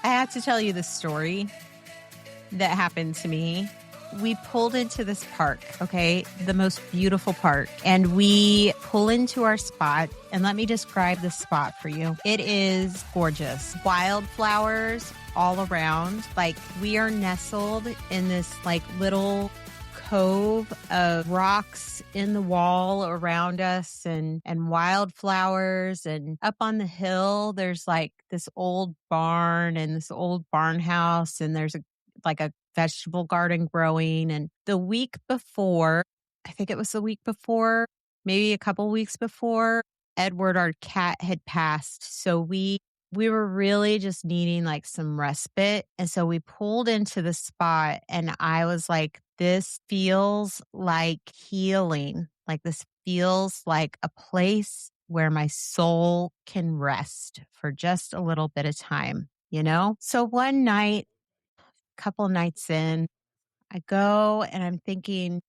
I have to tell you the story that happened to me. We pulled into this park, okay, the most beautiful park, and we pull into our spot. And let me describe the spot for you. It is gorgeous. Wildflowers all around. Like, we are nestled in this like little cove of rocks in the wall around us and wildflowers. And up on the hill, there's like this old barn and this old barn house. And there's a vegetable garden growing. And the week before, I think it was the week before, maybe a couple weeks before, Edward, our cat, had passed. So we were really just needing like some respite. And so we pulled into the spot and I was like, this feels like healing. Like, this feels like a place where my soul can rest for just a little bit of time, you know? So one night, couple nights in, I go and I'm thinking,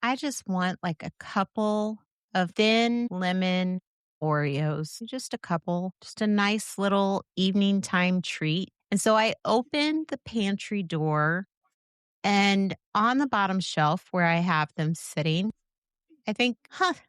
I just want like a couple of thin lemon Oreos, just a couple, just a nice little evening time treat. And so I opened the pantry door, and on the bottom shelf where I have them sitting, I think,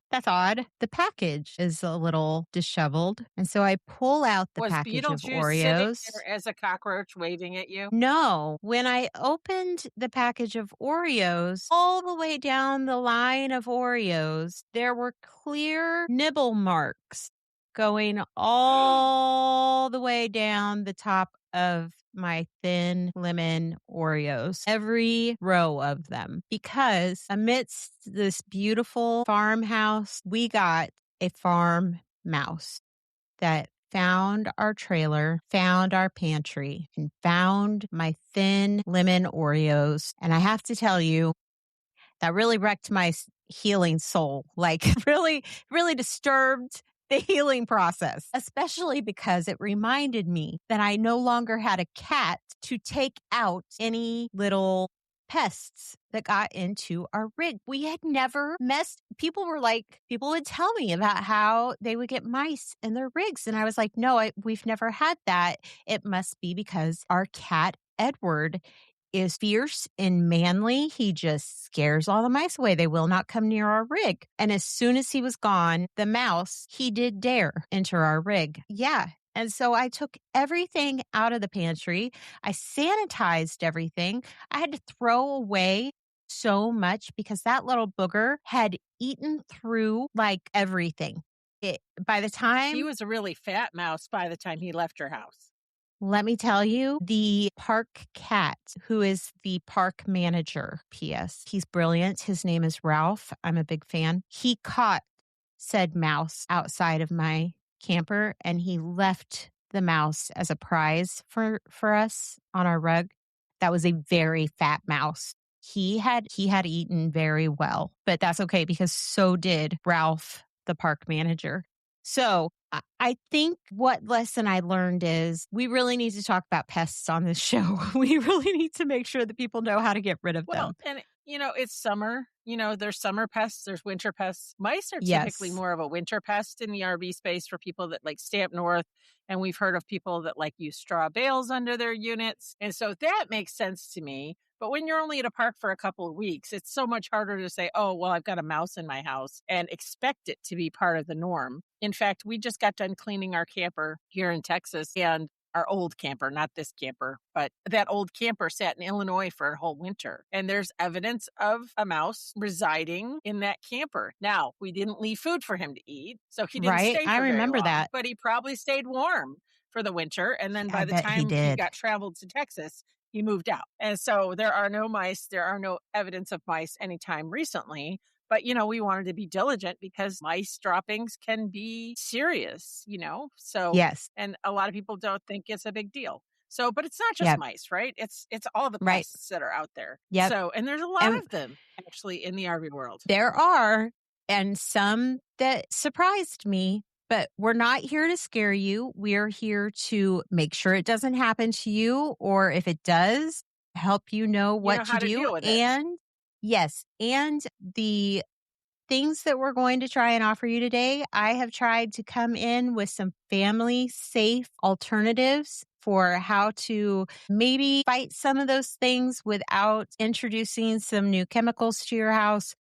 that's odd. The package is a little disheveled. And so I pull out the Was package of Beetlejuice sitting Oreos. there as a cockroach waving at you? No, when I opened the package of Oreos, all the way down the line of Oreos, there were clear nibble marks going all the way down the top of my thin lemon Oreos, every row of them, because amidst this beautiful farmhouse, we got a farm mouse that found our trailer, found our pantry, and found my thin lemon Oreos. And I have to tell you, that really wrecked my healing soul. Like, really, really disturbed the healing process, especially because it reminded me that I no longer had a cat to take out any little pests that got into our rig. We had never messed. People would tell me about how they would get mice in their rigs. And I was like, no, we've never had that. It must be because our cat, Edward, is fierce and manly. He just scares all the mice away. They will not come near our rig. And as soon as he was gone, the mouse, he did dare enter our rig. Yeah. And so I took everything out of the pantry. I sanitized everything. I had to throw away so much because that little booger had eaten through like everything. By the time He was a really fat mouse by the time he left your house. Let me tell you, the park cat, who is the park manager, P.S., he's brilliant. His name is Ralph. I'm a big fan. He caught said mouse outside of my camper, and he left the mouse as a prize for us on our rug. That was a very fat mouse. He had eaten very well, but that's okay because so did Ralph, the park manager. So I think what lesson I learned is we really need to talk about pests on this show. We really need to make sure that people know how to get rid of them. And it's summer. There's summer pests, there's winter pests. Mice are typically Yes. more of a winter pest in the RV space for people that like stay up north. And we've heard of people that like use straw bales under their units. And so that makes sense to me. But when you're only at a park for a couple of weeks, it's so much harder to say, oh, well, I've got a mouse in my house and expect it to be part of the norm. In fact, we just got done cleaning our camper here in Texas, and our old camper, not this camper, but that old camper sat in Illinois for a whole winter. And there's evidence of a mouse residing in that camper. Now, we didn't leave food for him to eat, so he didn't stay for I very remember long, that. But he probably stayed warm for the winter. And then by the time he got traveled to Texas, he moved out. And so there are no mice. There are no evidence of mice anytime recently. But, we wanted to be diligent because mice droppings can be serious, So, yes. And a lot of people don't think it's a big deal. So, but it's not just mice, right? It's all the pests that are out there. Yep. So, and there's a lot of them actually in the RV world. There are, and some that surprised me. But we're not here to scare you. We're here to make sure it doesn't happen to you, or if it does, help you know what to do. Deal with and yes, and the things that we're going to try and offer you today, I have tried to come in with some family safe alternatives for how to maybe fight some of those things without introducing some new chemicals to your house,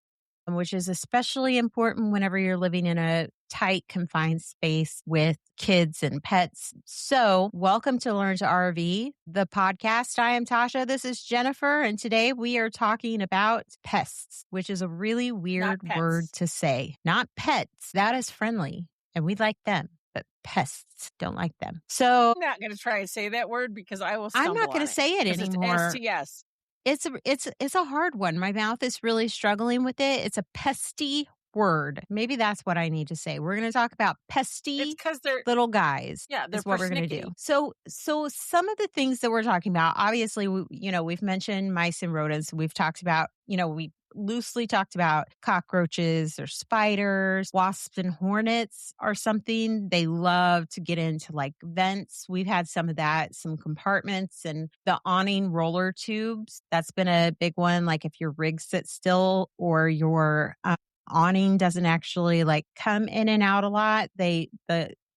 which is especially important whenever you're living in a tight, confined space with kids and pets. So, welcome to Learn to RV, the podcast. I am Tasha. This is Jennifer. And today we are talking about pests, which is a really Not weird word pets. to say. Not pets. That is friendly, and we like them, but pests don't like them. So, I'm not going to try and say that word because I will I'm stumble not going on to it say it because it's anymore. STS. It's a hard one. My mouth is really struggling with it. It's a pesty word. Maybe that's what I need to say. We're going to talk about It's pesty because they're, little guys yeah, they're is what we're going to do. persnickety. So some of the things that we're talking about, obviously, we've mentioned mice and rodents. We've talked about, we loosely talked about cockroaches or spiders, wasps and hornets are something they love to get into, like vents. We've had some of that, some compartments, and the awning roller tubes. That's been a big one. Like if your rig sits still or your awning doesn't actually like come in and out a lot, they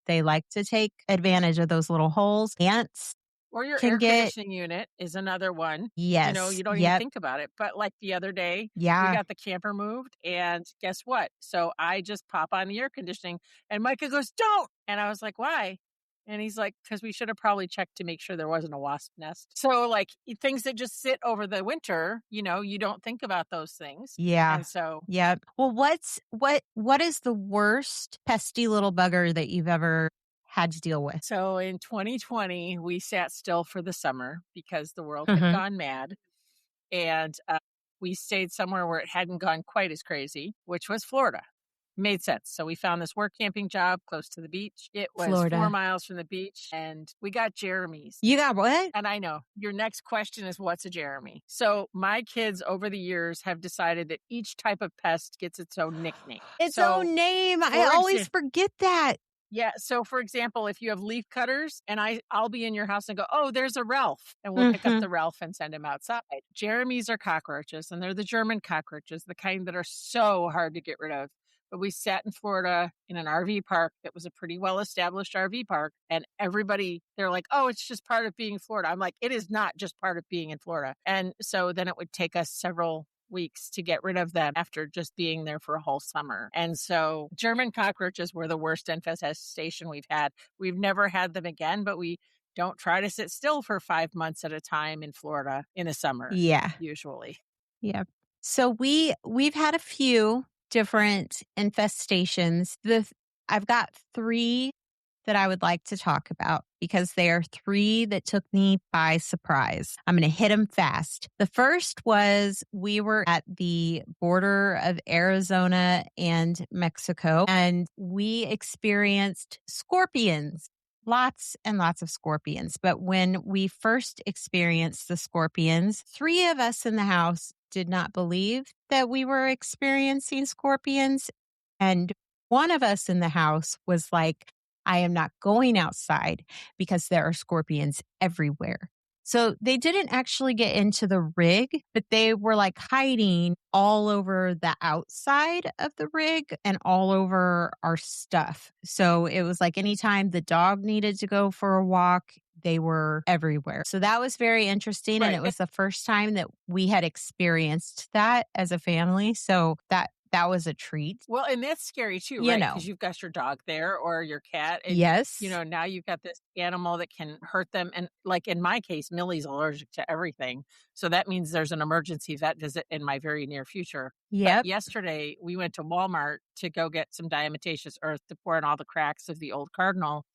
like to take advantage of those little holes. Ants Or your can air get, conditioning unit is another one. yes, You don't even yep, think about it. But like the other day, we yeah. got the camper moved, and guess what? So I just pop on the air conditioning, and Micah goes, "Don't!" And I was like, "Why?" And he's like, "Because we should have probably checked to make sure there wasn't a wasp nest." So like things that just sit over the winter, you don't think about those things, Yeah. and so Yep. Well, what is the worst pesty little bugger that you've ever had to deal with? so in 2020 we sat still for the summer because the world had Mhm. gone mad. And we stayed somewhere where it hadn't gone quite as crazy, which was Florida. Made sense. So we found this work camping job close to the beach. It was 4 Florida. miles from the beach, and we got Jeremy's. You got what? And I know your next question is, what's a Jeremy? So my kids over the years have decided that each type of pest gets its own nickname. Its So, own name. I for always example, forget that. yeah. So, for example, if you have leaf cutters and I'll be in your house and go, "Oh, there's a Ralph," and we'll pick up Mhm. the Ralph and send him outside. Jeremy's are cockroaches, and they're the German cockroaches, the kind that are so hard to get rid of. But we sat in Florida in an RV park that was a pretty well established RV park, and everybody, they're like, "Oh, it's just part of being Florida." I'm like, "It is not just part of being in Florida." And so then it would take us several weeks to get rid of them after just being there for a whole summer. And so German cockroaches were the worst infestation we've had. We've never had them again, but we don't try to sit still for 5 months at a time in Florida in the summer, Yeah. usually. Yeah. So we've had a few different infestations. I've got 3 that I would like to talk about because they are 3 that took me by surprise. I'm going to hit them fast. The first was we were at the border of Arizona and Mexico, and we experienced scorpions. Lots and lots of scorpions. But when we first experienced the scorpions, 3 of us in the house did not believe that we were experiencing scorpions. And one of us in the house was like, I am not going outside because there are scorpions everywhere. So they didn't actually get into the rig, but they were like hiding all over the outside of the rig and all over our stuff. So it was like anytime the dog needed to go for a walk, they were everywhere. So that was very interesting. And Right. it was the first time that we had experienced that as a family. So that was a treat. Well, and that's scary too, You right? know, Because you've got your dog there or your cat, and yes. now you've got this animal that can hurt them. And like in my case, Millie's allergic to everything, so that means there's an emergency vet visit in my very near future. But Yep. yesterday we went to Walmart to go get some diatomaceous earth to pour in all the cracks of the old cardinal,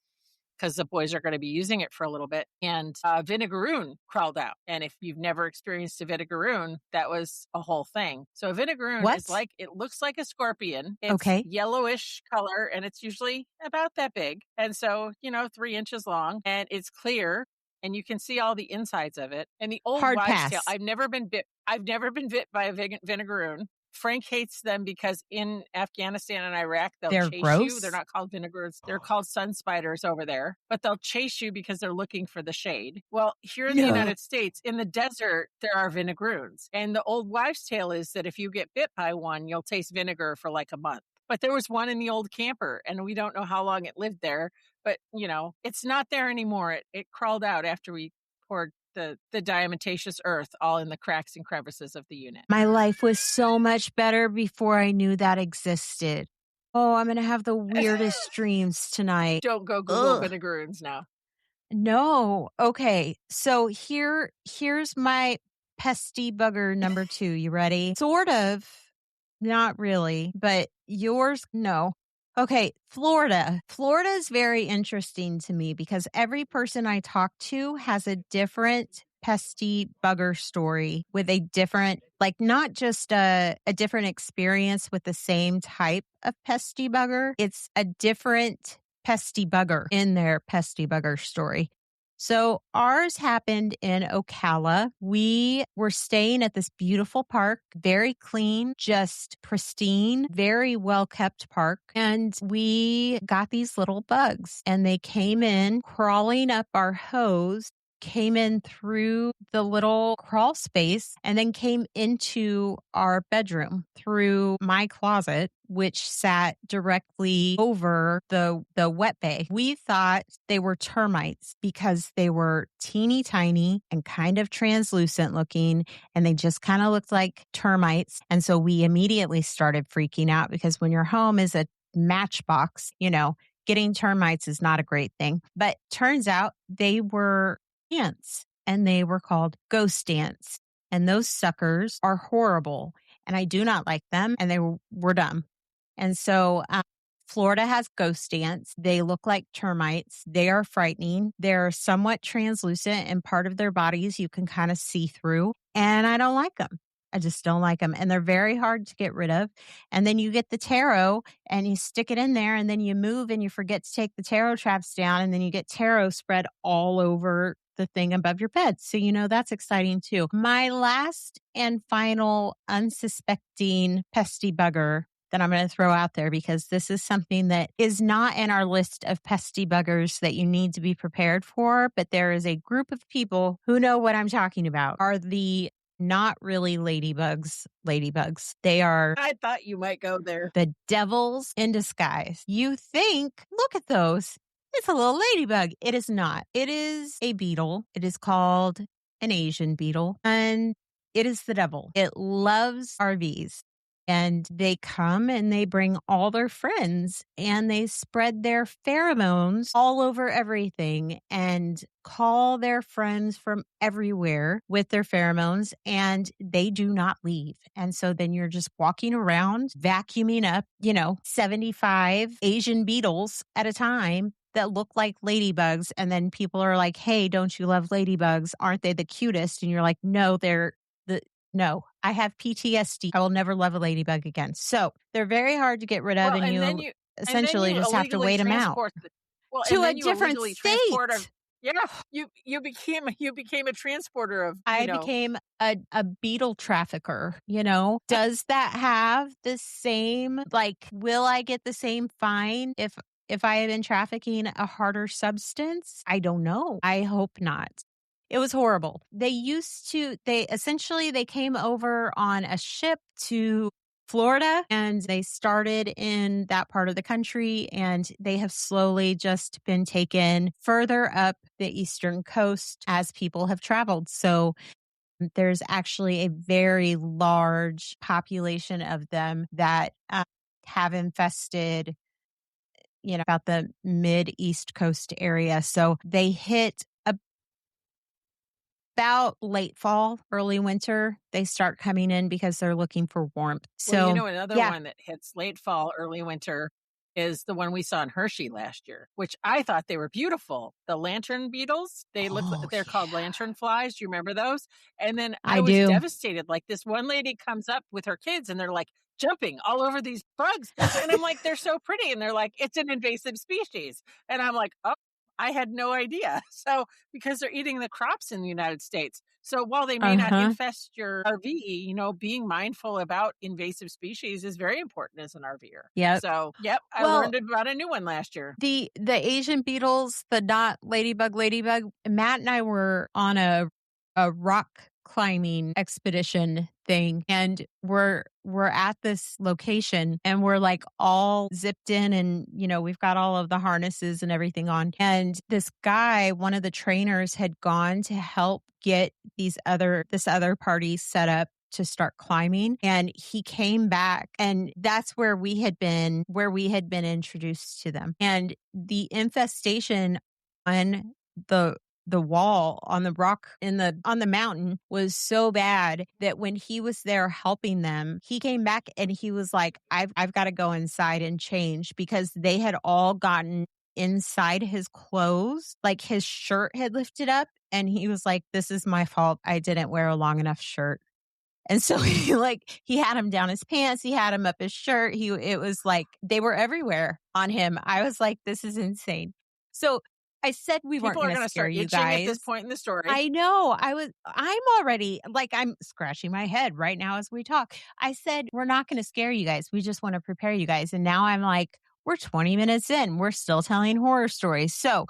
because the boys are going to be using it for a little bit. And vinegaroon crawled out. And if you've never experienced a vinegaroon, that was a whole thing. So a vinegaroon is What? like, it looks like a scorpion. It's Okay. yellowish color, and it's usually about that big. And so, 3 inches long, and it's clear. And you can see all the insides of it. And the old Hard wives' tale, pass. I've never been bit. I've never been bit by a vinegaroon. Frank hates them because in Afghanistan and Iraq, they'll They're chase you. They're gross. not called vinegars. They're called sun spiders over there, but they'll chase you because they're looking for the shade. Well, here in the Yeah. United States, in the desert, there are vinegaroons. And the old wives' tale is that if you get bit by one, you'll taste vinegar for like a month. but there was one in the old camper, and we don't know how long it lived there, but, it's not there anymore. It crawled out after we poured the diatomaceous earth all in the cracks and crevices of the unit. My life was so much better before I knew that existed. Oh, I'm going to have the weirdest dreams tonight. Don't go Google Ugh. vinegaroons now. No. Okay. So here's my pesty bugger number 2. You ready? Sort of. Not really, but yours, no. Okay, Florida. Florida is very interesting to me because every person I talk to has a different pesty bugger story with a different, like not just a different experience with the same type of pesty bugger. It's a different pesty bugger in their pesty bugger story. So ours happened in Ocala. We were staying at this beautiful park, very clean, just pristine, very well kept park. And we got these little bugs and they came in crawling up our hose, came in through the little crawl space and then came into our bedroom through my closet, which sat directly over the wet bay. We thought they were termites because they were teeny tiny and kind of translucent looking, and they just kind of looked like termites. And so we immediately started freaking out because when your home is a matchbox, getting termites is not a great thing. But turns out they were ants, and they were called ghost ants. And those suckers are horrible, and I do not like them, and they were dumb. And so Florida has ghost ants. They look like termites. They are frightening. They're somewhat translucent, and part of their bodies you can kind of see through. And I don't like them. I just don't like them. And they're very hard to get rid of. And then you get the taro and you stick it in there, and then you move and you forget to take the taro traps down. And then you get taro spread all over the thing above your bed. So, that's exciting too. My last and final unsuspecting pesty bugger that I'm going to throw out there, because this is something that is not in our list of pesty buggers that you need to be prepared for, but there is a group of people who know what I'm talking about, are the not really ladybugs. They are. I thought you might go there. The devils in disguise. You think, look at those. It's a little ladybug. It is not. It is a beetle. It is called an Asian beetle, and it is the devil. It loves RVs. And they come and they bring all their friends and they spread their pheromones all over everything and call their friends from everywhere with their pheromones, and they do not leave. And so then you're just walking around vacuuming up, 75 Asian beetles at a time that look like ladybugs. And then people are like, hey, don't you love ladybugs? Aren't they the cutest? And you're like, no, no, I have PTSD. I will never love a ladybug again. So they're very hard to get rid of, and you essentially just have to wait them out to a different state. Yeah, you became a transporter of. I became a beetle trafficker. Does that have the same? Will I get the same fine if I have been trafficking a harder substance? I don't know. I hope not. It was horrible. They came over on a ship to Florida, and they started in that part of the country, and they have slowly just been taken further up the eastern coast as people have traveled. So there's actually a very large population of them that have infested about the mid-east coast area. So they hit about late fall, early winter, they start coming in because they're looking for warmth. So, another one that hits late fall, early winter is the one we saw in Hershey last year, which I thought they were beautiful. The lantern beetles, they're called lantern flies. Do you remember those? And then I was devastated. Like, this one lady comes up with her kids and they're like jumping all over these bugs. And I'm like, they're so pretty. And they're like, it's an invasive species. And I'm like, oh, I had no idea. So, because they're eating the crops in the United States. So while they may not infest your RV, being mindful about invasive species is very important as an RVer. Yeah. So, I learned about a new one last year. The Asian beetles, the not ladybug. Matt and I were on a rock climbing expedition thing, and we're at this location, and we're like all zipped in, and we've got all of the harnesses and everything on. And this guy, one of the trainers, had gone to help get this other party set up to start climbing, and he came back, and that's where we had been introduced to them. And the infestation on the wall, on the rock on the mountain, was so bad that when he was there helping them, he came back and he was like, I've got to go inside and change, because they had all gotten inside his clothes, like his shirt had lifted up, and he was like, this is my fault, I didn't wear a long enough shirt. And so he had him down his pants, he had him up his shirt. It was like they were everywhere on him. I was like, this is insane. So I said we weren't People are going going to to scare start you itching guys at this point in the story. I know. I'm already like, I'm scratching my head right now as we talk. I said, we're not going to scare you guys. We just want to prepare you guys. And now I'm like, we're 20 minutes in. We're still telling horror stories. So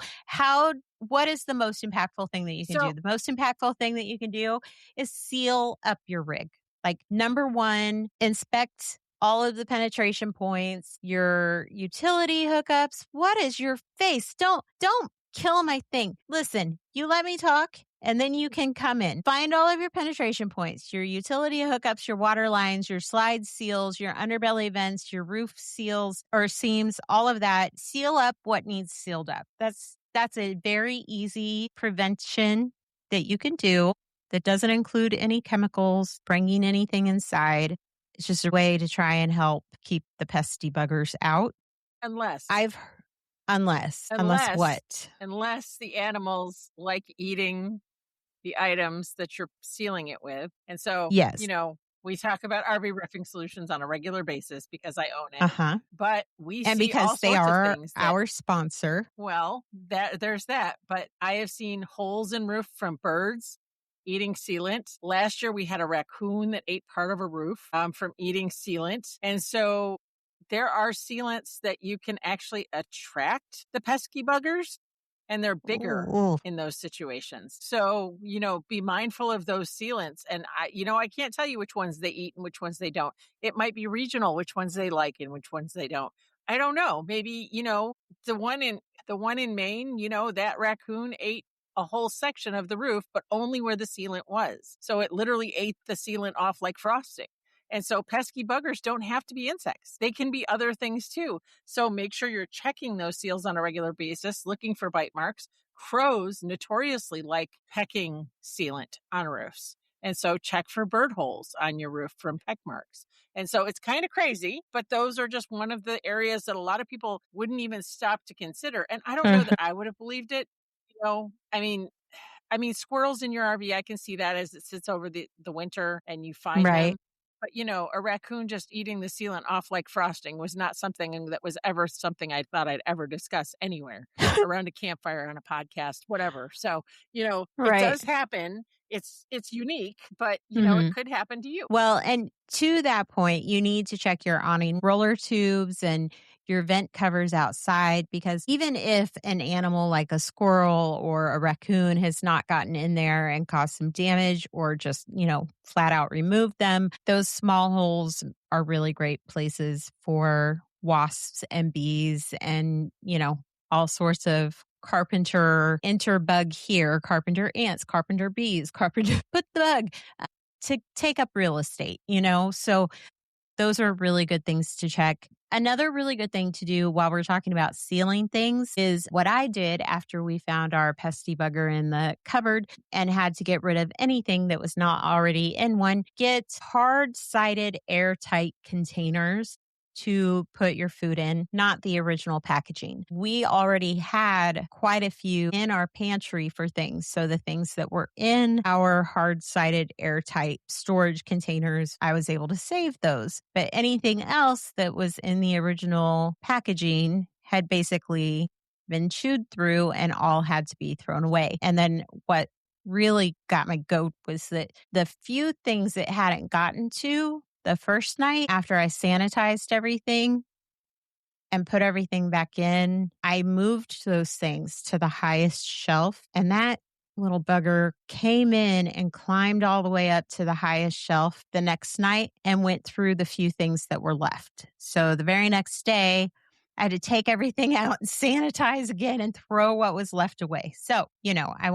what is the most impactful thing that you can do? The most impactful thing that you can do is seal up your rig. Like, number one, inspect all of the penetration points, your utility hookups. What is your face? Don't kill my thing. Listen, you let me talk, and then you can come in. Find all of your penetration points, your utility hookups, your water lines, your slide seals, your underbelly vents, your roof seals or seams, all of that. Seal up what needs sealed up. That's a very easy prevention that you can do that doesn't include any chemicals, bringing anything inside. It's just a way to try and help keep the pesty buggers out. Unless what? Unless the animals like eating the items that you're sealing it with. And so, yes, we talk about RV roofing solutions on a regular basis because I own it. Uh-huh. But we and see because all they sorts are of things our sponsor. Well, there's that. But I have seen holes in roof from birds eating sealant. Last year, we had a raccoon that ate part of a roof from eating sealant. And so there are sealants that you can actually attract the pesky buggers, and they're bigger in those situations. So, be mindful of those sealants. And I can't tell you which ones they eat and which ones they don't. It might be regional, which ones they like and which ones they don't. I don't know. Maybe, the one in Maine, that raccoon ate a whole section of the roof, but only where the sealant was. So it literally ate the sealant off like frosting. And so pesky buggers don't have to be insects. They can be other things too. So make sure you're checking those seals on a regular basis, looking for bite marks. Crows notoriously like pecking sealant on roofs. And so check for bird holes on your roof from peck marks. And so it's kind of crazy, but those are just one of the areas that a lot of people wouldn't even stop to consider. And I don't know that I would have believed it. I mean, squirrels in your RV, I can see that as it sits over the winter and you find them. But, a raccoon just eating the sealant off like frosting was not something that was ever something I thought I'd ever discuss anywhere around a campfire, on a podcast, whatever. So, it does happen. It's unique, but, it could happen to you. Well, and to that point, you need to check your awning roller tubes and your vent covers outside, because even if an animal like a squirrel or a raccoon has not gotten in there and caused some damage, or just, flat out removed them, those small holes are really great places for wasps and bees and, all sorts of carpenter interbug here, carpenter ants, carpenter bees, carpenter put the bug to take up real estate, So those are really good things to check. Another really good thing to do while we're talking about sealing things is what I did after we found our pesty bugger in the cupboard and had to get rid of anything that was not already in one. Get hard-sided airtight containers to put your food in, not the original packaging. We already had quite a few in our pantry for things. So the things that were in our hard-sided airtight storage containers, I was able to save those. But anything else that was in the original packaging had basically been chewed through and all had to be thrown away. And then what really got my goat was that the few things that hadn't gotten to the first night after I sanitized everything and put everything back in, I moved those things to the highest shelf, and that little bugger came in and climbed all the way up to the highest shelf the next night and went through the few things that were left. So the very next day, I had to take everything out and sanitize again and throw what was left away. So, I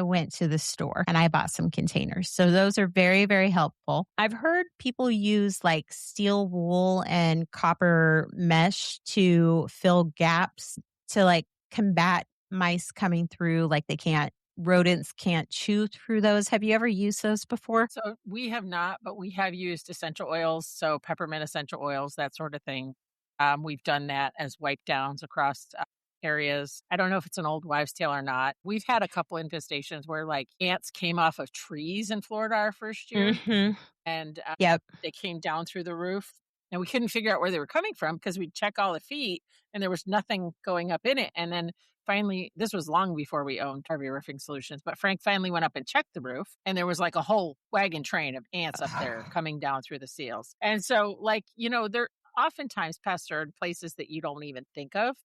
went to the store and I bought some containers. So those are very, very helpful. I've heard people use like steel wool and copper mesh to fill gaps to like combat mice coming through, like rodents can't chew through those. Have you ever used those before? So we have not, but we have used essential oils, so peppermint essential oils, that sort of thing. We've done that as wipe downs across areas. I don't know if it's an old wives' tale or not. We've had a couple infestations where like ants came off of trees in Florida our first year, Mhm. and Yep. they came down through the roof. And we couldn't figure out where they were coming from because we'd check all the feet and there was nothing going up in it. And then finally, this was long before we owned RV Roofing Solutions, but Frank finally went up and checked the roof and there was like a whole wagon train of ants up there coming down through the seals. And so, like, they're oftentimes pests are in places that you don't even think of.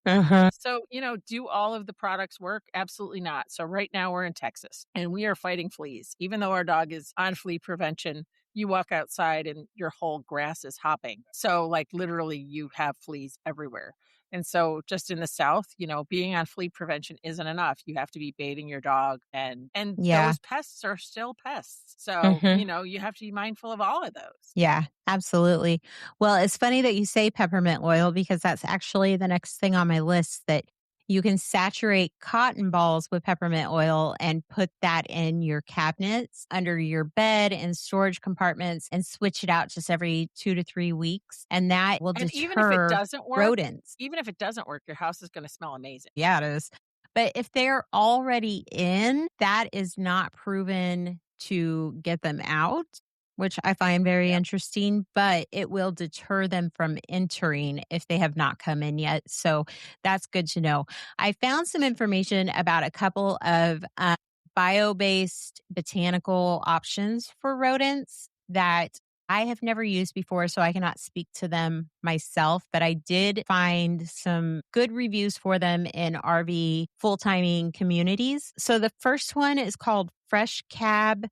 Uh-huh. So, do all of the products work? Absolutely not. So, right now we're in Texas and we are fighting fleas. Even though our dog is on flea prevention, you walk outside and your whole grass is hopping. So, like, literally, you have fleas everywhere. And so, just in the South, being on flea prevention isn't enough. You have to be baiting your dog, and Yeah. those pests are still pests. So, Mhm. you have to be mindful of all of those. Yeah, absolutely. Well, it's funny that you say peppermint oil because that's actually the next thing on my list that you can saturate cotton balls with peppermint oil and put that in your cabinets under your bed and storage compartments and switch it out just every 2 to 3 weeks. And that will And even if it deter doesn't work, rodents. your house is going to smell amazing. Yeah, it is. But if they're already in, that is not proven to get them out, which I find very Yep. interesting, but it will deter them from entering if they have not come in yet. So that's good to know. I found some information about a couple of bio based botanical options for rodents that I have never used before, so I cannot speak to them myself, but I did find some good reviews for them in RV full timing communities. So the first one is called Fresh Cab.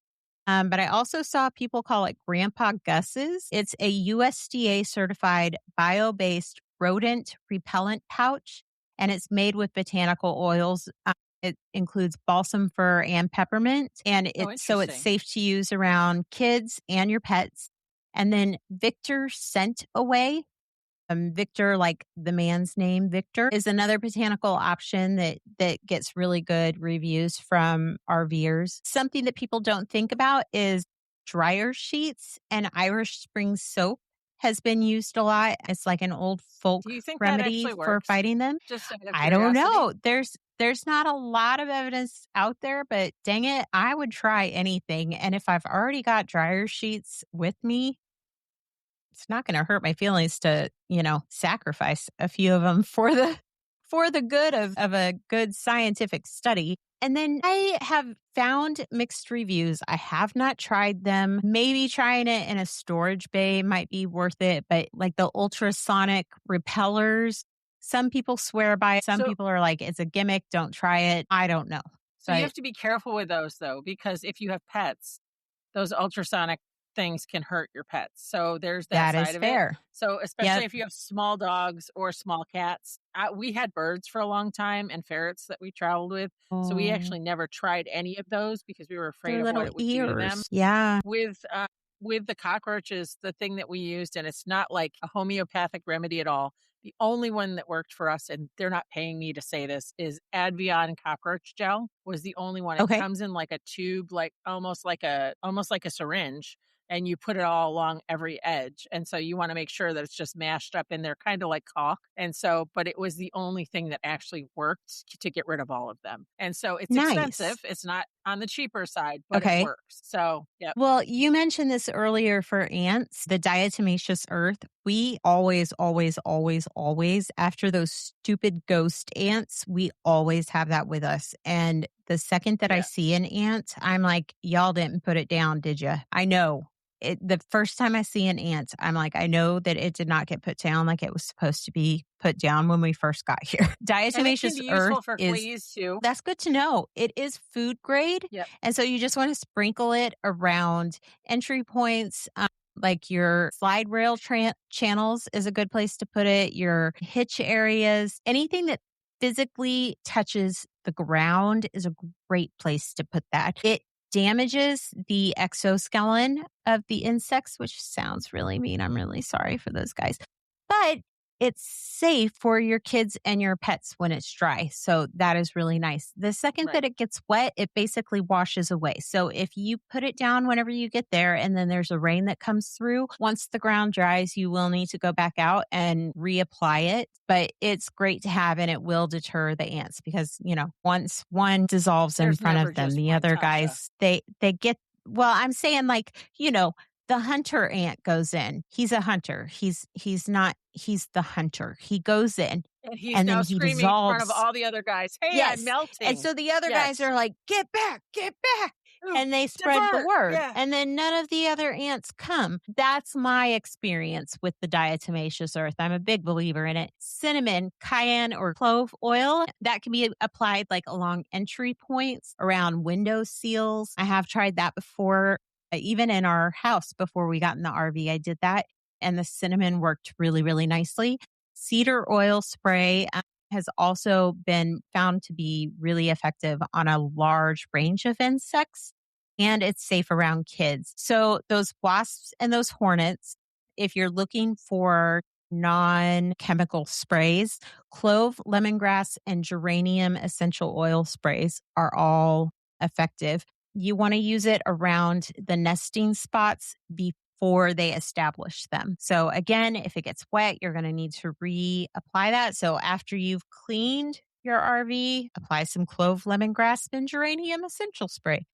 But I also saw people call it Grandpa Gus's. It's a USDA certified bio based rodent repellent pouch, and it's made with botanical oils. It includes balsam fir and peppermint, and Oh, it's interesting. safe to use around kids and your pets. And then Victor Scent Away. Victor, like the man's name, Victor, is another botanical option that gets really good reviews from RVers. Something that people don't think about is dryer sheets and Irish Spring soap has been used a lot. It's like an old folk Do you think that remedy actually for works? fighting them. Just out of I don't curiosity? know. There's not a lot of evidence out there, but dang it, I would try anything. And if I've already got dryer sheets with me, it's not going to hurt my feelings to, sacrifice a few of them for the good of a good scientific study. And then I have found mixed reviews. I have not tried them. Maybe trying it in a storage bay might be worth it, but like the ultrasonic repellers, some people swear by it. Some So people are like, it's a gimmick. Don't try it. I don't know. so you But have to be careful with those though, because if you have pets, those ultrasonic things can hurt your pets. So there's that that side is of it. fair. So especially Yep. if you have small dogs or small cats. We had birds for a long time and ferrets that we traveled with. So we Oh, actually never tried any of those because we were afraid their of what little it would do to them. ears. Yeah. With the cockroaches, the thing that we used, and it's not like a homeopathic remedy at all. The only one that worked for us, and they're not paying me to say this, is Advion cockroach gel was the only one. It Okay. comes in like a tube, like almost like a syringe, and you put it all along every edge. And so you want to make sure that it's just mashed up in there, kind of like caulk. And so, but it was the only thing that actually worked to get rid of all of them. And so it's expensive. Nice. It's not on the cheaper side, but it Okay. works. So, yep. Well, you mentioned this earlier for ants, the diatomaceous earth. We always, always, always, always, after those stupid ghost ants, we always have that with us. And the second that I Yeah. see an ant, I'm like, y'all didn't put it down, did you? I know. The first time I see an ant, I'm like, I know that it did not get put down like it was supposed to be put down when we first got here. And it can Diatomaceous be earth useful for is fleas too. that's good to know. It is food grade. Yep. And so you just want to sprinkle it around entry points. Like your slide rail channels is a good place to put it, your hitch areas, anything that physically touches the ground is a great place to put that. It damages the exoskeleton of the insects, which sounds really mean. I'm really sorry for those guys. But it's safe for your kids and your pets when it's dry. So that is really nice. The second Right. that it gets wet, it basically washes away. So if you put it down whenever you get there and then there's a rain that comes through, once the ground dries, you will need to go back out and reapply it. But it's great to have and it will deter the ants because, once one dissolves in There's front never of them, just the one, other Tasha. guys, they get, well, I'm saying the hunter ant goes in. He's a hunter. He's the hunter. He goes in And he's and then now he screaming in front of dissolves. all the other guys, "Hey, I'm Yes. And melting." so the other guys Yes. are like, get back, get back. Ooh, And they spread the divert. word. Yeah. And then none of the other ants come. That's my experience with the diatomaceous earth. I'm a big believer in it. Cinnamon, cayenne, or clove oil that can be applied like along entry points, around window seals. I have tried that before. Even in our house before we got in the RV, I did that. And the cinnamon worked really, really nicely. Cedar oil spray has also been found to be really effective on a large range of insects, and it's safe around kids. So those wasps and those hornets, if you're looking for non-chemical sprays, clove, lemongrass, and geranium essential oil sprays are all effective. You want to use it around the nesting spots before they establish them. So again, if it gets wet, you're going to need to reapply that. So after you've cleaned your RV, apply some clove, lemongrass, and geranium essential spray.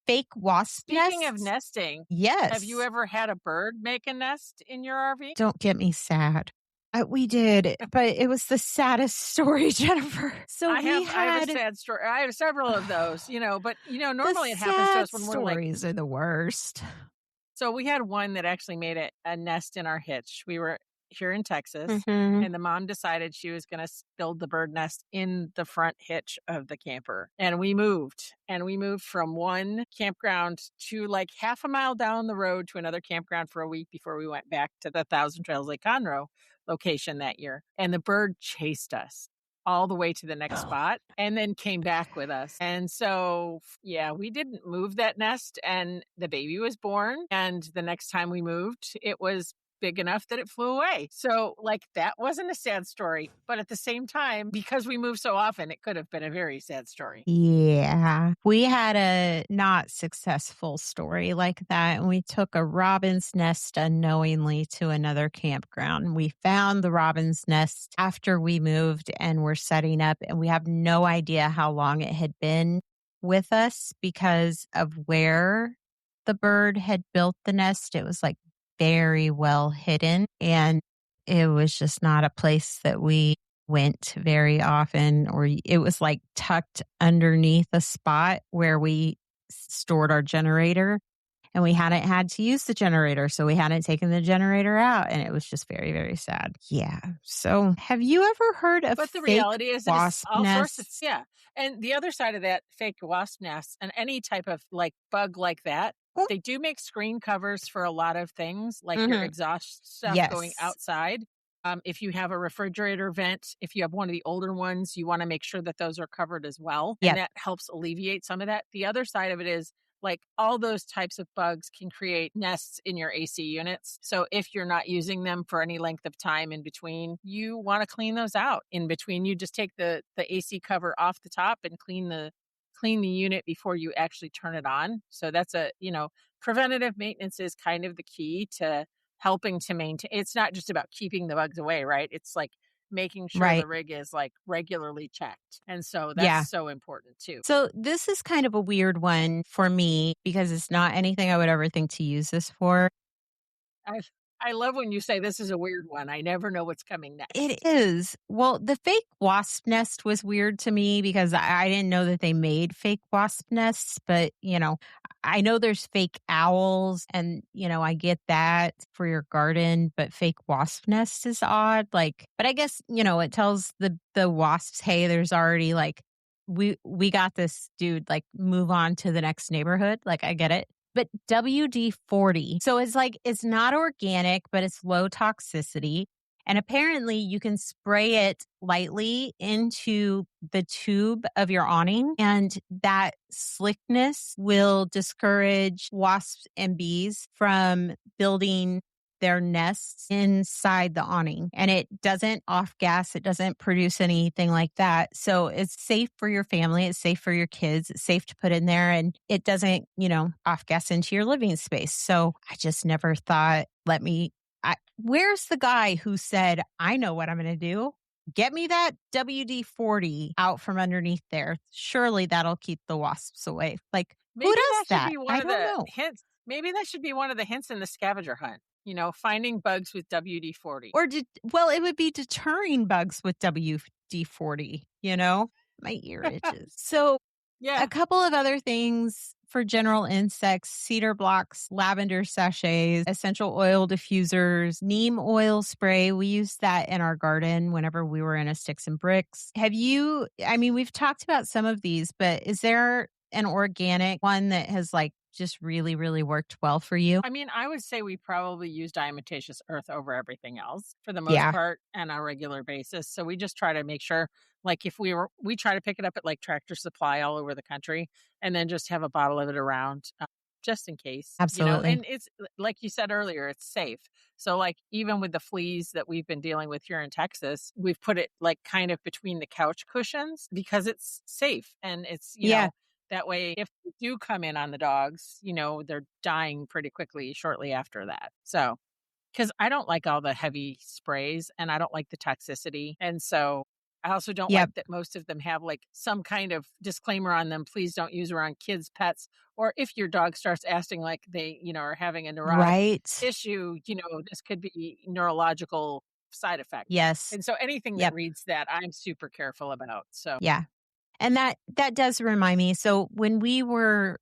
Fake wasp Speaking of nests. nesting, Yes. have you ever had a bird make a nest in your RV? Don't get me sad. We did, but it was the saddest story, Jennifer. So I have a sad story. I have several of those, but normally it happens to us when we're like, stories are the worst. so we had one that actually made a nest in our hitch. We were here in Texas, Mhm. and the mom decided she was going to build the bird nest in the front hitch of the camper. And we moved from one campground to like half a mile down the road to another campground for a week before we went back to the Thousand Trails Lake Conroe location that year. And the bird chased us all the way to the next spot and then came back with us. And so, yeah, we didn't move that nest and the baby was born. And the next time we moved, it was big enough that it flew away. So, like, that wasn't a sad story. But at the same time, because we move so often, it could have been a very sad story. Yeah. We had a not successful story like that. And we took a robin's nest unknowingly to another campground. We found the robin's nest after we moved and were setting up, and we have no idea how long it had been with us because of where the bird had built the nest. It was like very well hidden, and it was just not a place that we went very often, or it was like tucked underneath a spot where we stored our generator, and we hadn't had to use the generator, so we hadn't taken the generator out, and it was just very, very sad. Yeah. So have you ever heard of But the fake reality is that it's wasp all sorts of, nests? yeah. And the other side of that, fake wasp nests and any type of like bug like that, they do make screen covers for a lot of things, like your Mhm. exhaust stuff going Yes. outside. If you have a refrigerator vent, if you have one of the older ones, you want to make sure that those are covered as well. Yep. And that helps alleviate some of that. The other side of it is like all those types of bugs can create nests in your AC units. So if you're not using them for any length of time in between, you want to clean those out in between. You just take the AC cover off the top and clean the unit before you actually turn it on. So that's preventative maintenance is kind of the key to helping to maintain. It's not just about keeping the bugs away, right? It's like making sure Right. the rig is like regularly checked. And so Yeah. that's so important too. So this is kind of a weird one for me because it's not anything I would ever think to use this for. I've I love when you say this is a weird one. I never know what's coming next. It is. Well, the fake wasp nest was weird to me because I didn't know that they made fake wasp nests, but I know there's fake owls and I get that for your garden, but fake wasp nest is odd. Like, but I guess, it tells the wasps, hey, there's already like we got this, dude, like move on to the next neighborhood. Like I get it. But WD-40. So it's like, it's not organic, but it's low toxicity. And apparently you can spray it lightly into the tube of your awning, and that slickness will discourage wasps and bees from building their nests inside the awning. And it doesn't off gas. It doesn't produce anything like that. So it's safe for your family. It's safe for your kids. It's safe to put in there, and it doesn't, off gas into your living space. So I just never thought, where's the guy who said, I know what I'm going to do? Get me that WD-40 out from underneath there. Surely that'll keep the wasps away. Like, Maybe who does that should that? be one I of don't the know. hints. Maybe that should be one of the hints in the scavenger hunt. Finding bugs with WD-40. Or it would be deterring bugs with WD-40, My ear itches. So Yeah. a couple of other things for general insects: cedar blocks, lavender sachets, essential oil diffusers, neem oil spray. We used that in our garden whenever we were in a sticks and bricks. We've talked about some of these, but is there an organic one that has like just really, really worked well for you? I mean, I would say we probably use diatomaceous earth over everything else for the most Yeah, part on a regular basis. So we just try to make sure, like if we try to pick it up at like Tractor Supply all over the country and then just have a bottle of it around just in case, absolutely. and it's like you said earlier, it's safe. So like even with the fleas that we've been dealing with here in Texas, we've put it like kind of between the couch cushions because it's safe and it's, Yeah. that way, if they do come in on the dogs, they're dying pretty quickly shortly after that. So, because I don't like all the heavy sprays and I don't like the toxicity. And so I also don't like Yep. that most of them have like some kind of disclaimer on them. Please don't use around kids, pets, or if your dog starts acting like they, are having a neurotic Right. issue, this could be neurological side effect. Yes. And so anything that Yep. reads that, I'm super careful about. So, Yeah. And that does remind me. So when we were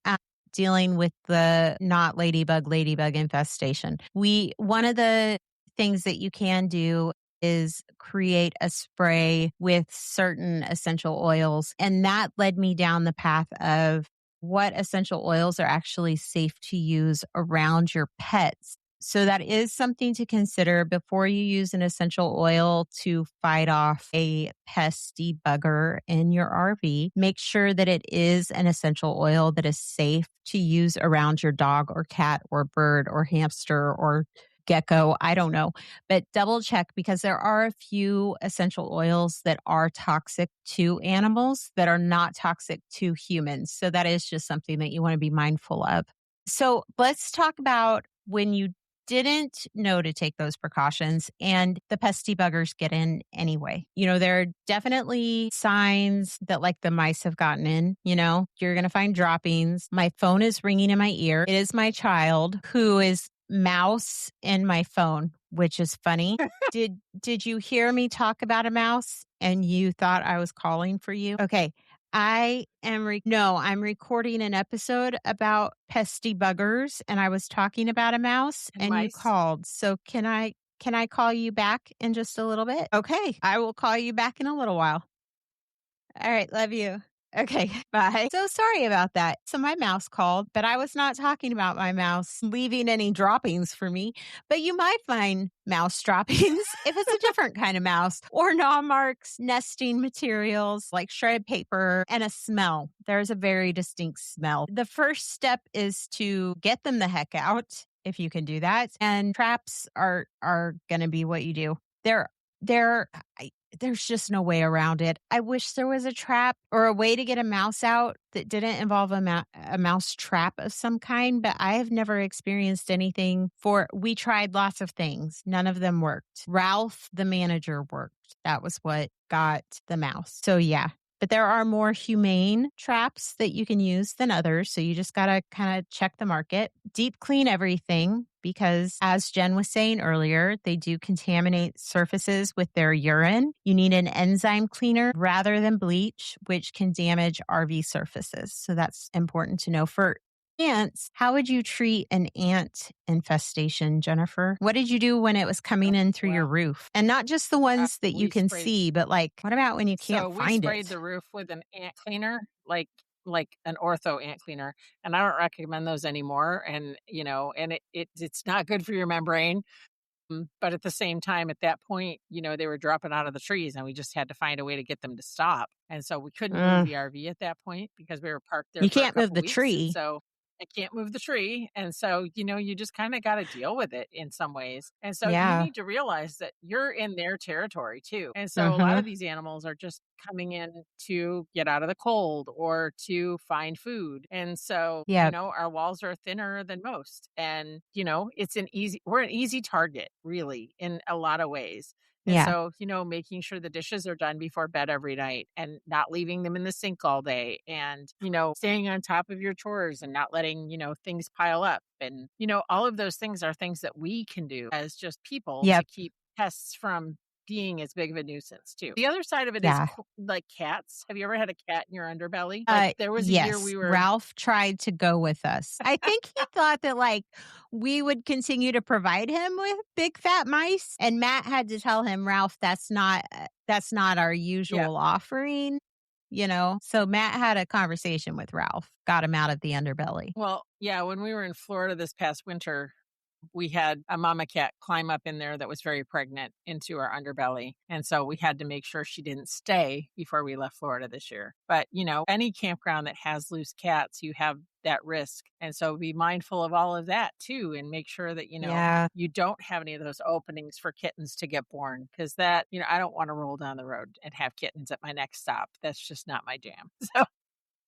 dealing with the not ladybug infestation, one of the things that you can do is create a spray with certain essential oils. And that led me down the path of what essential oils are actually safe to use around your pets. So that is something to consider before you use an essential oil to fight off a pesty bugger in your RV. Make sure that it is an essential oil that is safe to use around your dog or cat or bird or hamster or gecko. I don't know, but double check, because there are a few essential oils that are toxic to animals that are not toxic to humans. So that is just something that you want to be mindful of. So let's talk about when you didn't know to take those precautions and the pesty buggers get in anyway. There are definitely signs that like the mice have gotten in. You're going to find droppings. My phone is ringing in my ear. It is my child who is mouse in my phone, which is funny. Did you hear me talk about a mouse and you thought I was calling for you? Okay. I'm recording an episode about pesty buggers, and I was talking about a mouse and and you mice. called. So can I call you back in just a little bit? Okay. I will call you back in a little while. All right. Love you. Okay. Bye. So sorry about that. So my mouse called, but I was not talking about my mouse leaving any droppings for me. But you might find mouse droppings if it's a different kind of mouse, or gnaw marks, nesting materials like shredded paper, and a smell. There's a very distinct smell. The first step is to get them the heck out if you can do that. And traps are going to be what you do. There's just no way around it. I wish there was a trap or a way to get a mouse out that didn't involve a mouse trap of some kind, but I have never experienced anything we tried lots of things. None of them worked. Ralph, the manager, worked. That was what got the mouse. So yeah, But there are more humane traps that you can use than others. So you just got to kind of check the market. Deep clean everything because, as Jen was saying earlier, they do contaminate surfaces with their urine. You need an enzyme cleaner rather than bleach, which can damage RV surfaces. So that's important to know. For ants, how would you treat an ant infestation, Jennifer? What did you do when it was coming in through your Well, roof? And not just the ones that you we can sprayed. see, but like, what about when you So can't we find sprayed it? the roof with an ant cleaner, like an ortho ant cleaner, and I don't recommend those anymore. And and it's not good for your membrane. But at the same time, at that point, they were dropping out of the trees, and we just had to find a way to get them to stop. And so we couldn't move Mm, the RV at that point because we were parked there you for a can't move couple the weeks. And tree. so I can't move the tree. And so, you just kind of got to deal with it in some ways. And so you Yeah. need to realize that you're in their territory too. And so a lot Mm-hmm. of these animals are just coming in to get out of the cold or to find food. And so, Yep. our walls are thinner than most. And, we're an easy target, really, in a lot of ways. And Yeah. so, making sure the dishes are done before bed every night and not leaving them in the sink all day and, staying on top of your chores and not letting, things pile up. And, all of those things are things that we can do as just people to Yep. keep pests from being as big of a nuisance too. The other side of it is Yeah. like cats. Have you ever had a cat in your underbelly? Like there was a year Yes. we were Ralph tried to go with us. I think he thought that like we would continue to provide him with big fat mice. And Matt had to tell him, Ralph, that's not our yeah. usual offering, you know? So Matt had a conversation with Ralph, got him out of the underbelly. Well, yeah, when we were in Florida this past winter, we had a mama cat climb up in there that was very pregnant into our underbelly. And so we had to make sure she didn't stay before we left Florida this year. But, any campground that has loose cats, you have that risk. And so be mindful of all of that too and make sure that, Yeah. you don't have any of those openings for kittens to get born because that, I don't want to roll down the road and have kittens at my next stop. That's just not my jam. So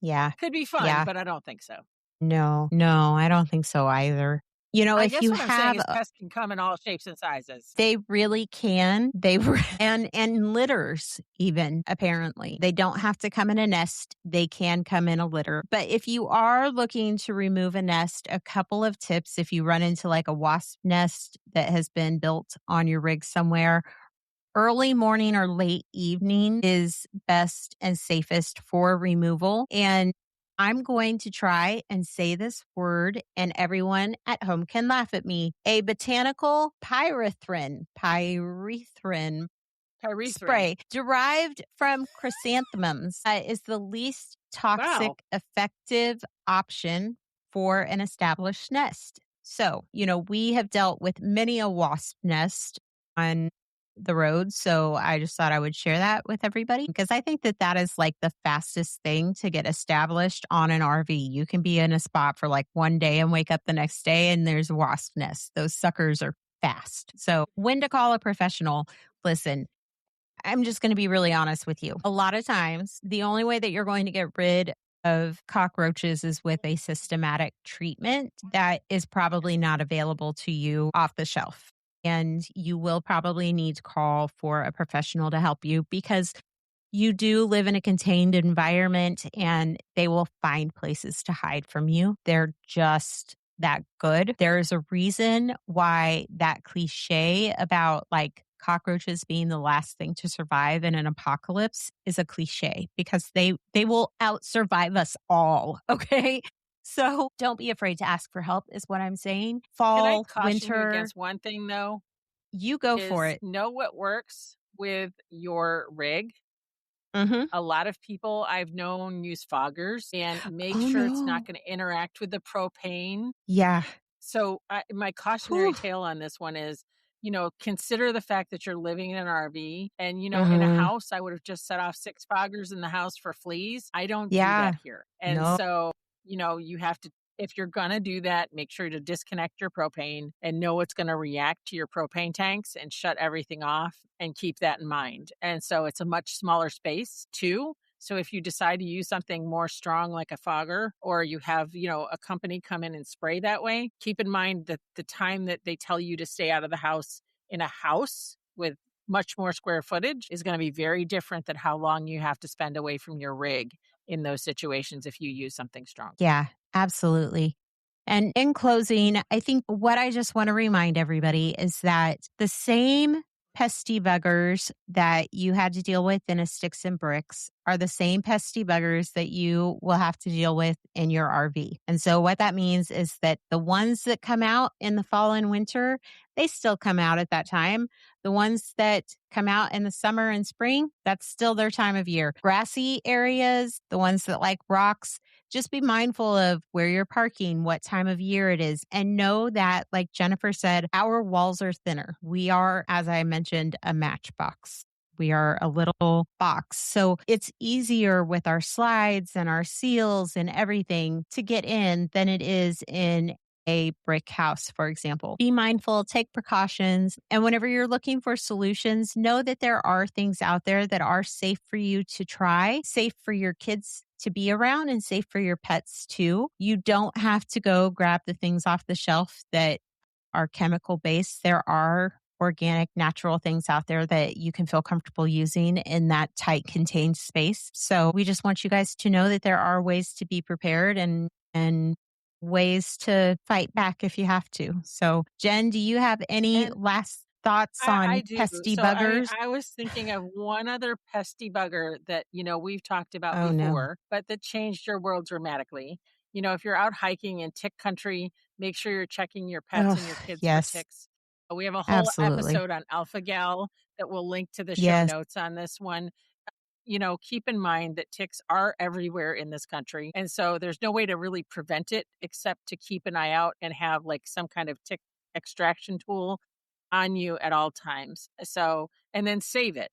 Yeah. could be fun, Yeah. but I don't think so. No, I don't think so either. You know, I if guess you what I'm saying have is pests can come in all shapes and sizes. they really can. And litters even apparently. They don't have to come in a nest. They can come in a litter. But if you are looking to remove a nest, a couple of tips if you run into like a wasp nest that has been built on your rig somewhere, early morning or late evening is best and safest for removal. And I'm going to try and say this word, and everyone at home can laugh at me. A botanical pyrethrin Pyrethrin. spray derived from chrysanthemums is the least Wow. toxic, effective option for an established nest. So, we have dealt with many a wasp nest on the road. So I just thought I would share that with everybody because I think that that is like the fastest thing to get established on an RV. You can be in a spot for like one day and wake up the next day and there's a wasp nest. Those suckers are fast. So when to call a professional? Listen, I'm just going to be really honest with you. A lot of times, the only way that you're going to get rid of cockroaches is with a systematic treatment that is probably not available to you off the shelf. And you will probably need to call for a professional to help you because you do live in a contained environment and they will find places to hide from you. They're just that good. There's a reason why that cliche about like cockroaches being the last thing to survive in an apocalypse is a cliche because they will out survive us all, okay? So don't be afraid to ask for help is what I'm saying. Can I Fall, caution you winter, against one thing though? you go for Is it. know what works with your rig. Mhm. A lot of people I've known use foggers and make Oh sure it's not no. going to interact with the propane. Yeah. So my cautionary Whew. tale on this one is, consider the fact that you're living in an RV and, in a Mhm. house, I would have just set off 6 foggers in the house for fleas. I don't do that Yeah. here. And No. so, you have to, if you're going to do that, make sure to disconnect your propane and know it's going to react to your propane tanks and shut everything off and keep that in mind. And so it's a much smaller space too. So if you decide to use something more strong like a fogger or you have, a company come in and spray that way, keep in mind that the time that they tell you to stay out of the house in a house with much more square footage is going to be very different than how long you have to spend away from your rig in those situations if you use something strong. Yeah, absolutely. And in closing, I think what I just want to remind everybody is that the same pesty buggers that you had to deal with in a sticks and bricks are the same pesty buggers that you will have to deal with in your RV. And so what that means is that the ones that come out in the fall and winter, they still come out at that time. The ones that come out in the summer and spring, that's still their time of year. Grassy areas, the ones that like rocks, just be mindful of where you're parking, what time of year it is, and know that, like Jennifer said, our walls are thinner. We are, as I mentioned, a matchbox. We are a little box. So it's easier with our slides and our seals and everything to get in than it is in a brick house, for example. Be mindful, take precautions. And whenever you're looking for solutions, know that there are things out there that are safe for you to try, safe for your kids to be around, and safe for your pets too. You don't have to go grab the things off the shelf that are chemical based. There are organic, natural things out there that you can feel comfortable using in that tight, contained space. So we just want you guys to know that there are ways to be prepared and ways to fight back if you have to. So, Jen, do you have any And last thoughts I on do. pesty So buggers? I was thinking of one other pesty bugger that, we've talked about Oh, no. before, but that changed your world dramatically. If you're out hiking in tick country, make sure you're checking your pets Oh, and your kids for yes, ticks. We have a whole absolutely. episode on alpha gal that we'll link to the show Yes, notes on this one. Keep in mind that ticks are everywhere in this country. And so there's no way to really prevent it except to keep an eye out and have like some kind of tick extraction tool on you at all times. So, and then save it,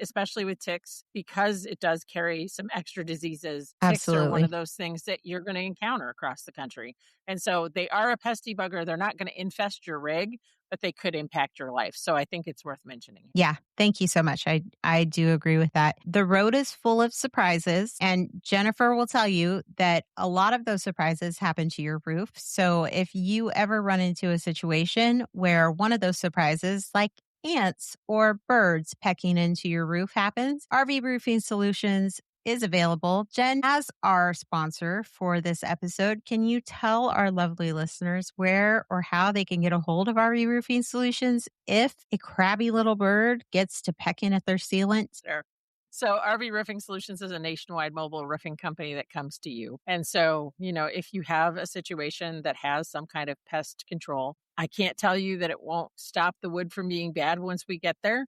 especially with ticks, because it does carry some extra diseases. Ticks are one of absolutely. those things that you're going to encounter across the country. And so they are a pesty bugger. They're not going to infest your rig, but they could impact your life. So I think it's worth mentioning. Yeah, thank you so much. I do agree with that. The road is full of surprises, and Jennifer will tell you that a lot of those surprises happen to your roof. So if you ever run into a situation where one of those surprises, like ants or birds pecking into your roof, happens, RV Roofing Solutions is available. Jen, as our sponsor for this episode, can you tell our lovely listeners where or how they can get a hold of RV Roofing Solutions if a crabby little bird gets to pecking at their sealant? Sure. So RV Roofing Solutions is a nationwide mobile roofing company that comes to you. And so, if you have a situation that has some kind of pest control, I can't tell you that it won't stop the wood from being bad once we get there.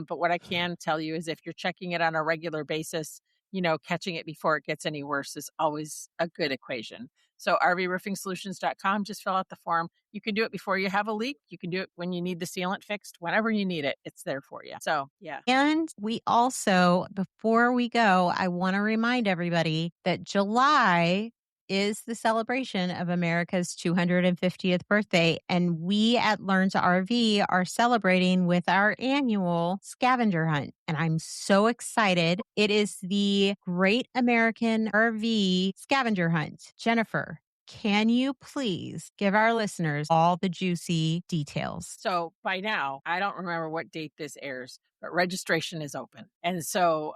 But what I can tell you is if you're checking it on a regular basis, catching it before it gets any worse is always a good equation. So rvroofingsolutions.com, just fill out the form. You can do it before you have a leak. You can do it when you need the sealant fixed. Whenever you need it, it's there for you. So, yeah. And we also, before we go, I want to remind everybody that July is the celebration of America's 250th birthday. And we at Learn to RV are celebrating with our annual scavenger hunt. And I'm so excited. It is the Great American RV Scavenger Hunt. Jennifer, can you please give our listeners all the juicy details? So by now, I don't remember what date this airs, but registration is open. And so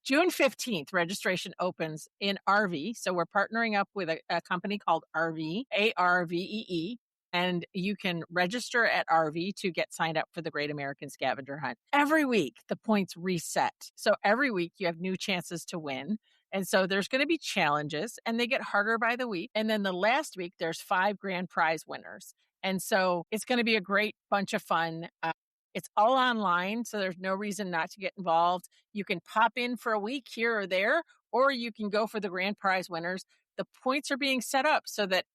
June 15th, registration opens in RV. So we're partnering up with a company called RV, ARVEE. And you can register at RV to get signed up for the Great American Scavenger Hunt. Every week, the points reset. So every week, you have new chances to win. And so there's going to be challenges, and they get harder by the week. And then the last week, there's 5 grand prize winners. And so it's going to be a great bunch of fun. It's all online, so there's no reason not to get involved. You can pop in for a week here or there, or you can go for the grand prize winners. The points are being set up so that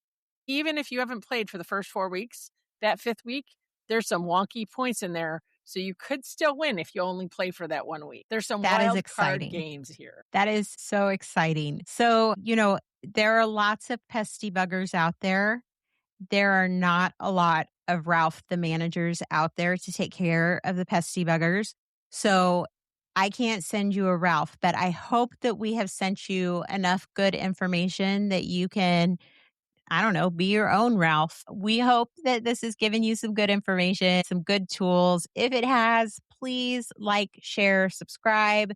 even if you haven't played for the first 4 weeks, that 5th week, there's some wonky points in there. So you could still win if you only play for that 1 week. There's some That is wild card exciting. games here. That is so exciting. So, there are lots of pesty buggers out there. There are not a lot of Ralph the managers out there to take care of the pesty buggers. So I can't send you a Ralph, but I hope that we have sent you enough good information that you can I don't know, be your own Ralph. We hope that this has given you some good information, some good tools. If it has, please like, share, subscribe.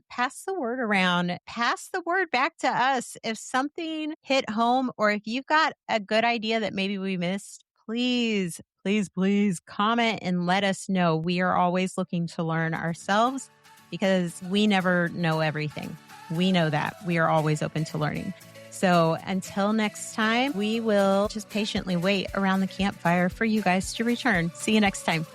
Pass the word around, pass the word back to us. If something hit home or if you've got a good idea that maybe we missed, please, please, please comment and let us know. We are always looking to learn ourselves because we never know everything. We know that. We are always open to learning. So until next time, we will just patiently wait around the campfire for you guys to return. See you next time.